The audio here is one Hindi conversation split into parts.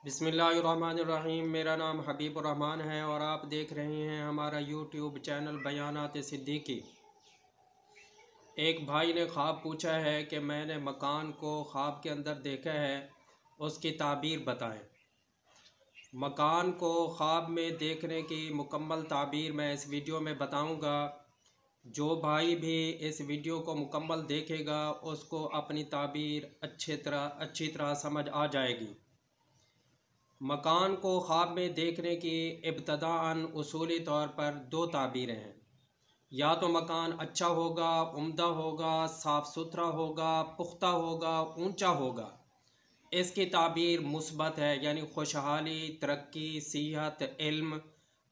बिस्मिल्लाहिर्रहमानिर्रहीम। मेरा नाम हबीबुर्रहमान है और आप देख रहे हैं हमारा यूट्यूब चैनल बयानात सिद्दीकी। एक भाई ने ख्वाब पूछा है कि मैंने मकान को ख्वाब के अंदर देखा है, उसकी ताबीर बताएं। मकान को ख्वाब में देखने की मुकम्मल ताबीर मैं इस वीडियो में बताऊंगा। जो भाई भी इस वीडियो को मुकम्मल देखेगा उसको अपनी ताबीर अच्छी तरह समझ आ जाएगी। मकान को ख्वाब में देखने की इब्तदाअन उसूली तौर पर दो ताबीरें हैं। या तो मकान अच्छा होगा, उम्दा होगा, साफ़ सुथरा होगा, पुख्ता होगा, ऊंचा होगा। इसकी ताबीर मुस्बत है, यानी खुशहाली, तरक्की, सेहत, इल्म,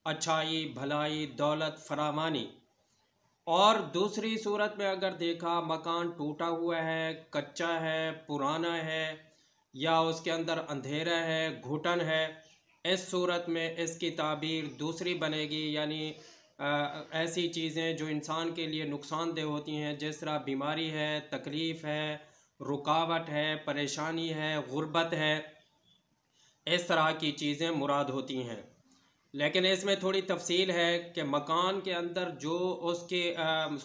अच्छाई, भलाई, दौलत, फरावानी। और दूसरी सूरत में अगर देखा मकान टूटा हुआ है, कच्चा है, पुराना है या उसके अंदर अंधेरा है, घुटन है, इस सूरत में इसकी ताबीर दूसरी बनेगी। यानी ऐसी चीज़ें जो इंसान के लिए नुकसानदेह होती हैं, जिस तरह बीमारी है, तकलीफ़ है, रुकावट है, परेशानी है, गुर्बत है, इस तरह की चीज़ें मुराद होती हैं। लेकिन इसमें थोड़ी तफसील है कि मकान के अंदर जो उसके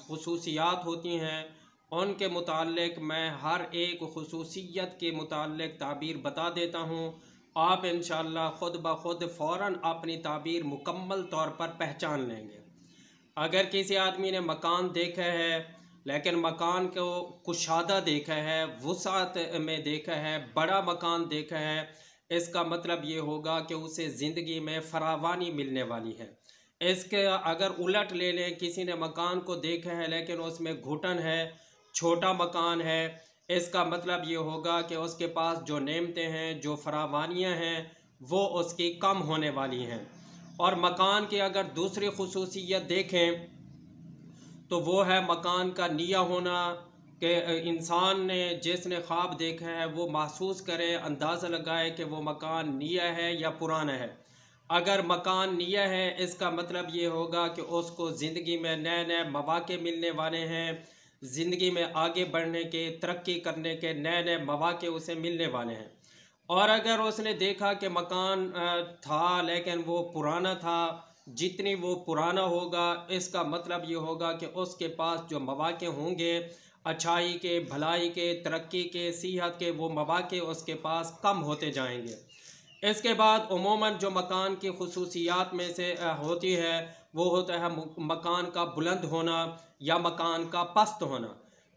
खुसूसियात होती हैं उनके मुताल्लिक मैं हर एक खुसूसियत के मुताल्लिक ताबीर बता देता हूँ। आप इंशाअल्लाह ख़ुद ब खुद फ़ौरन अपनी ताबीर मुकम्मल तौर पर पहचान लेंगे। अगर किसी आदमी ने मकान देखा है लेकिन मकान को कुशादा देखा है, वुसात में देखा है, बड़ा मकान देखा है, इसका मतलब ये होगा कि उसे ज़िंदगी में फरावानी मिलने वाली है। इसके अगर उलट ले लें, किसी ने मकान को देखा है लेकिन उसमें घुटन है, छोटा मकान है, इसका मतलब ये होगा कि उसके पास जो नेमतें हैं, जो फरावानियाँ हैं, वो उसकी कम होने वाली हैं। और मकान की अगर दूसरी खुसूसियत देखें तो वो है मकान का निया होना, कि इंसान ने जिसने ख्वाब देखा है वो महसूस करे, अंदाज़ा लगाए कि वो मकान निया है या पुराना है। अगर मकान निया है इसका मतलब ये होगा कि उसको ज़िंदगी में नए नए मौक़े मिलने वाले हैं, ज़िंदगी में आगे बढ़ने के, तरक्की करने के नए नए मौक़े उसे मिलने वाले हैं। और अगर उसने देखा कि मकान था लेकिन वो पुराना था, जितनी वो पुराना होगा इसका मतलब ये होगा कि उसके पास जो मौक़े होंगे अच्छाई के, भलाई के, तरक्की के, सेहत के, वो मौक़े उसके पास कम होते जाएंगे। इसके बाद उमूमन जो मकान की खुसूसियात में से होती है वो होता है मकान का बुलंद होना या मकान का पस्त होना।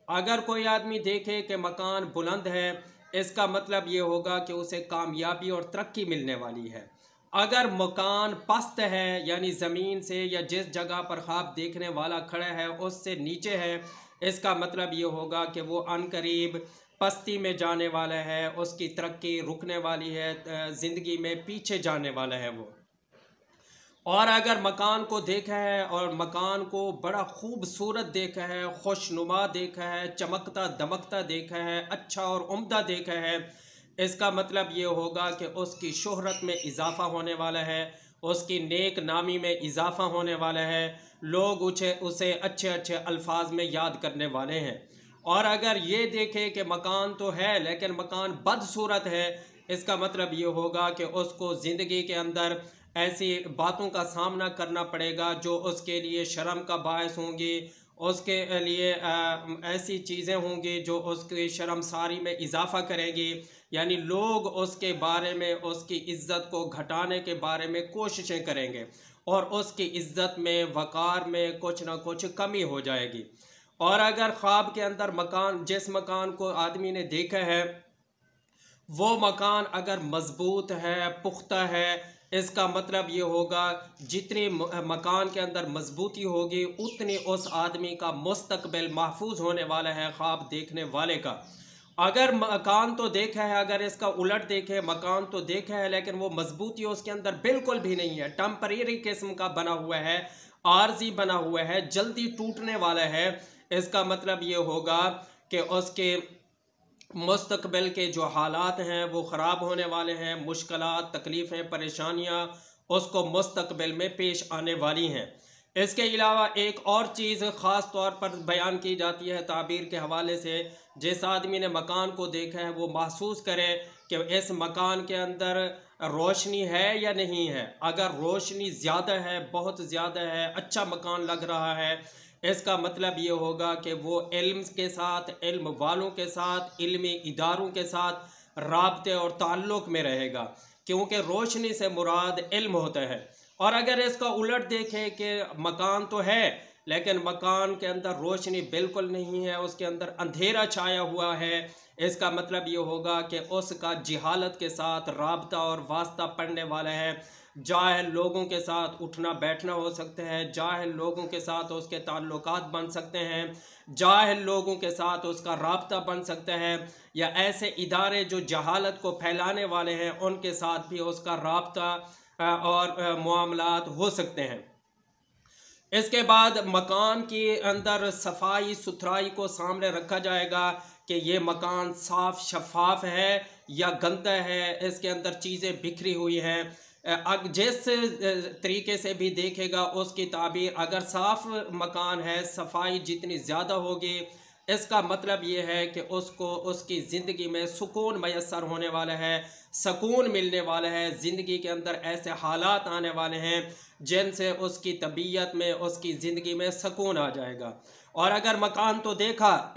अगर कोई आदमी देखे कि मकान बुलंद है इसका मतलब ये होगा कि उसे कामयाबी और तरक्की मिलने वाली है। अगर मकान पस्त है यानी ज़मीन से या जिस जगह पर ख्वाब देखने वाला खड़ा है उससे नीचे है, इसका मतलब ये होगा कि वो अनकरीब पस्ती में जाने वाला है, उसकी तरक्की रुकने वाली है, ज़िंदगी में पीछे जाने वाला है वो। और अगर मकान को देखा है और मकान को बड़ा खूबसूरत देखा है, खुशनुमा देखा है, चमकता दमकता देखा है, अच्छा और उम्दा देखा है, इसका मतलब ये होगा कि उसकी शोहरत में इजाफ़ा होने वाला है, उसकी नेक नामी में इजाफ़ा होने वाला है, लोग उसे अच्छे अच्छे अल्फाज में याद करने वाले हैं। और अगर ये देखे कि मकान तो है लेकिन मकान बदसूरत है, इसका मतलब ये होगा कि उसको ज़िंदगी के अंदर ऐसी बातों का सामना करना पड़ेगा जो उसके लिए शर्म का बायस होंगी, उसके लिए ऐसी चीज़ें होंगी जो उसकी शर्मसारी में इजाफ़ा करेंगी। यानी लोग उसके बारे में, उसकी इज़्ज़त को घटाने के बारे में कोशिशें करेंगे और उसकी इज़्ज़त में, वक़ार में कुछ ना कुछ कमी हो जाएगी। और अगर ख्वाब के अंदर मकान, जिस मकान को आदमी ने देखा है वो मकान अगर मजबूत है, पुख्ता है, इसका मतलब ये होगा जितनी मकान के अंदर मजबूती होगी उतनी उस आदमी का मुस्तकबिल महफूज होने वाला है ख्वाब देखने वाले का। अगर मकान तो देखा है, अगर इसका उलट देखे, मकान तो देखा है लेकिन वो मजबूती उसके अंदर बिल्कुल भी नहीं है, टेम्परेरी किस्म का बना हुआ है, आर्जी बना हुआ है, जल्दी टूटने वाला है, इसका मतलब ये होगा कि उसके मुस्तकबिल के जो हालात हैं वो ख़राब होने वाले हैं, मुश्किलात, तकलीफ़ें, परेशानियाँ उसको मुस्तकबिल में पेश आने वाली हैं। इसके अलावा एक और चीज़ ख़ास तौर पर बयान की जाती है ताबीर के हवाले से, जिस आदमी ने मकान को देखा है वो महसूस करे कि इस मकान के अंदर रोशनी है या नहीं है। अगर रोशनी ज़्यादा है, बहुत ज़्यादा है, अच्छा मकान लग रहा है, इसका मतलब ये होगा कि वो इल्म के साथ, इल्म वालों के साथ, इल्मी इदारों के साथ राब्ते और ताल्लुक़ में रहेगा, क्योंकि रोशनी से मुराद इल्म होता है। और अगर इसका उलट देखें कि मकान तो है लेकिन मकान के अंदर रोशनी बिल्कुल नहीं है, उसके अंदर अंधेरा छाया हुआ है, इसका मतलब ये होगा कि उसका जिहालत के साथ राब्ता और वास्ता पड़ने वाला है। जाहिल लोगों के साथ उठना बैठना हो सकता है, जाहिल लोगों के साथ उसके ताल्लुकात बन सकते हैं, जाहिल लोगों के साथ उसका राब्ता बन सकता है, या ऐसे इदारे जो जहालत को फैलाने वाले हैं उनके साथ भी उसका राब्ता और मामलात हो सकते हैं। इसके बाद मकान के अंदर सफाई सुथराई को सामने रखा जाएगा कि ये मकान साफ शफाफ है या गंदा है, इसके अंदर चीज़ें बिखरी हुई हैं। जिस तरीके से भी देखेगा उसकी ताबीर, अगर साफ मकान है, सफाई जितनी ज़्यादा होगी, इसका मतलब ये है कि उसको उसकी ज़िंदगी में सुकून मैसर होने वाला है, सुकून मिलने वाला है, ज़िंदगी के अंदर ऐसे हालात आने वाले हैं जिनसे उसकी तबीयत में, उसकी ज़िंदगी में सुकून आ जाएगा। और अगर मकान तो देखा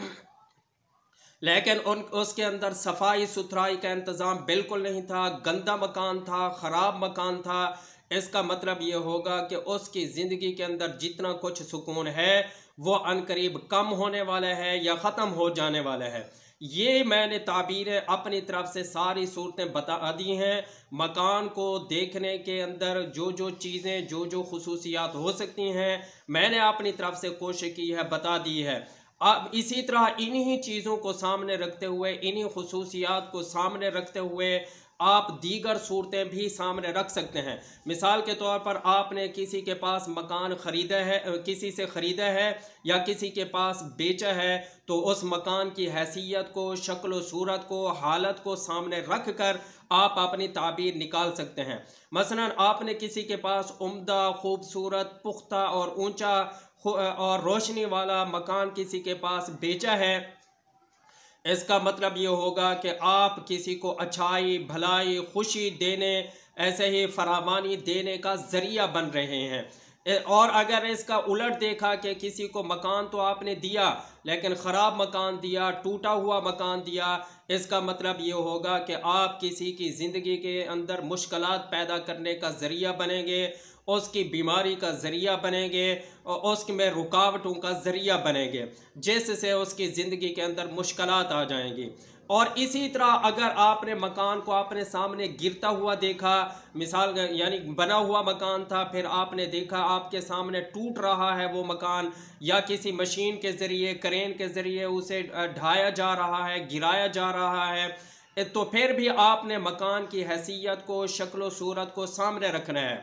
लेकिन उसके अंदर सफाई सुथराई का इंतज़ाम बिल्कुल नहीं था, गंदा मकान था, ख़राब मकान था, इसका मतलब ये होगा कि उसकी ज़िंदगी के अंदर जितना कुछ सुकून है वो अनकरीब कम होने वाला है या ख़त्म हो जाने वाला है। ये मैंने ताबीरें अपनी तरफ से सारी सूरतें बता दी हैं। मकान को देखने के अंदर जो जो चीज़ें, जो जो खुसूसियात हो सकती हैं, मैंने अपनी तरफ से कोशिश की है, बता दी है। अब इसी तरह इन्हीं चीज़ों को सामने रखते हुए, इन्हीं खुसूसियात को सामने रखते हुए आप दीगर सूरतें भी सामने रख सकते हैं। मिसाल के तौर पर आपने किसी के पास मकान ख़रीदा है, किसी से ख़रीदा है या किसी के पास बेचा है, तो उस मकान की हैसियत को, शक्ल सूरत को, हालत को सामने रख कर आप अपनी ताबीर निकाल सकते हैं। मसलन आपने किसी के पास उम्दा, खूबसूरत, पुख्ता और ऊंचा और रोशनी वाला मकान किसी के पास बेचा है, इसका मतलब ये होगा कि आप किसी को अच्छाई, भलाई, खुशी देने, ऐसे ही फरावानी देने का ज़रिया बन रहे हैं। और अगर इसका उलट देखा कि किसी को मकान तो आपने दिया लेकिन ख़राब मकान दिया, टूटा हुआ मकान दिया, इसका मतलब ये होगा कि आप किसी की ज़िंदगी के अंदर मुश्किलात पैदा करने का ज़रिया बनेंगे, उसकी बीमारी का ज़रिया बनेंगे और उसमें रुकावटों का ज़रिया बनेंगे, जिससे उसकी ज़िंदगी के अंदर मुश्किलात आ जाएंगी। और इसी तरह अगर आपने मकान को अपने सामने गिरता हुआ देखा, मिसाल यानी बना हुआ मकान था, फिर आपने देखा आपके सामने टूट रहा है वो मकान, या किसी मशीन के ज़रिए, क्रेन के ज़रिए उसे ढाया जा रहा है, गिराया जा रहा है, तो फिर भी आपने मकान की हैसियत को, शक्ल सूरत को सामने रखना है।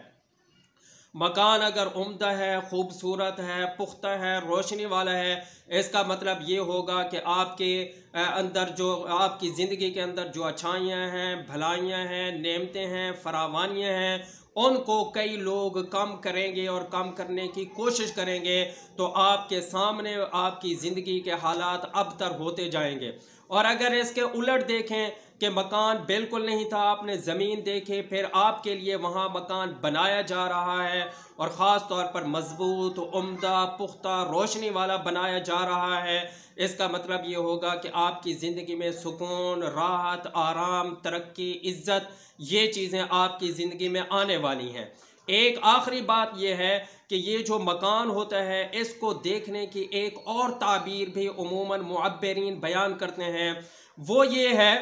मकान अगर उम्दा है, खूबसूरत है, पुख्ता है, रोशनी वाला है, इसका मतलब ये होगा कि आपके अंदर जो, आपकी ज़िंदगी के अंदर जो अच्छाइयाँ हैं, भलाइयाँ हैं, नेमतें हैं, फरावानियाँ हैं, उनको कई लोग कम करेंगे और कम करने की कोशिश करेंगे, तो आपके सामने आपकी ज़िंदगी के हालात अबतर होते जाएंगे। और अगर इसके उलट देखें कि मकान बिल्कुल नहीं था, आपने ज़मीन देखे, फिर आपके लिए वहाँ मकान बनाया जा रहा है और ख़ास तौर पर मजबूत, उम्दा, पुख्ता, रोशनी वाला बनाया जा रहा है, इसका मतलब ये होगा कि आपकी ज़िंदगी में सुकून, राहत, आराम, तरक्की, इज़्ज़त, ये चीज़ें आपकी ज़िंदगी में आने वाली हैं। एक आखिरी बात यह है कि ये जो मकान होता है, इसको देखने की एक और ताबीर भी उमूमन मुअब्बिरीन बयान करते हैं, वो ये है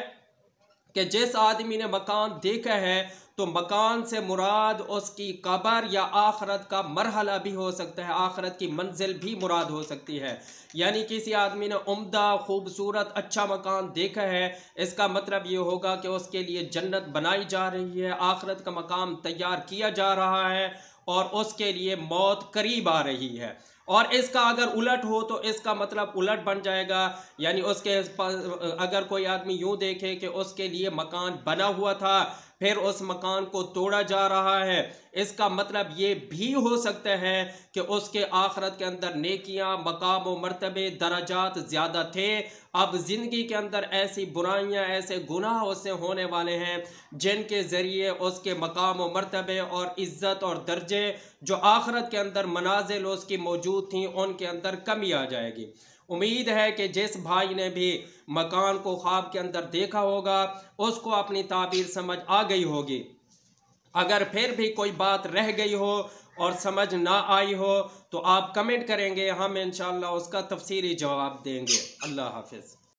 कि जिस आदमी ने मकान देखा है तो मकान से मुराद उसकी कब्र या आखरत का मरहला भी हो सकता है, आखरत की मंजिल भी मुराद हो सकती है। यानी किसी आदमी ने उम्दा, खूबसूरत, अच्छा मकान देखा है, इसका मतलब ये होगा कि उसके लिए जन्नत बनाई जा रही है, आखरत का मकाम तैयार किया जा रहा है और उसके लिए मौत करीब आ रही है। और इसका अगर उलट हो तो इसका मतलब उलट बन जाएगा, यानी उसके अगर कोई आदमी यूँ देखे कि उसके लिए मकान बना हुआ था फिर उस मकान को तोड़ा जा रहा है। इसका मतलब ये भी हो सकता है कि उसके आखिरत के अंदर नेकियां, मकाम व मर्तबे, दराजात ज़्यादा थे। अब ज़िंदगी के अंदर ऐसी बुराइयां, ऐसे गुनाह उससे होने वाले हैं जिनके ज़रिए उसके मकाम व मर्तबे और इज़्ज़त और दर्जे जो आखिरत के अंदर मनाजिल उसकी मौजूद थी उनके अंदर कमी आ जाएगी। उम्मीद है कि जिस भाई ने भी मकान को ख्वाब के अंदर देखा होगा उसको अपनी ताबीर समझ आ गई होगी। अगर फिर भी कोई बात रह गई हो और समझ ना आई हो तो आप कमेंट करेंगे, हम इंशाअल्लाह उसका तफसीली जवाब देंगे। अल्लाह हाफिज़।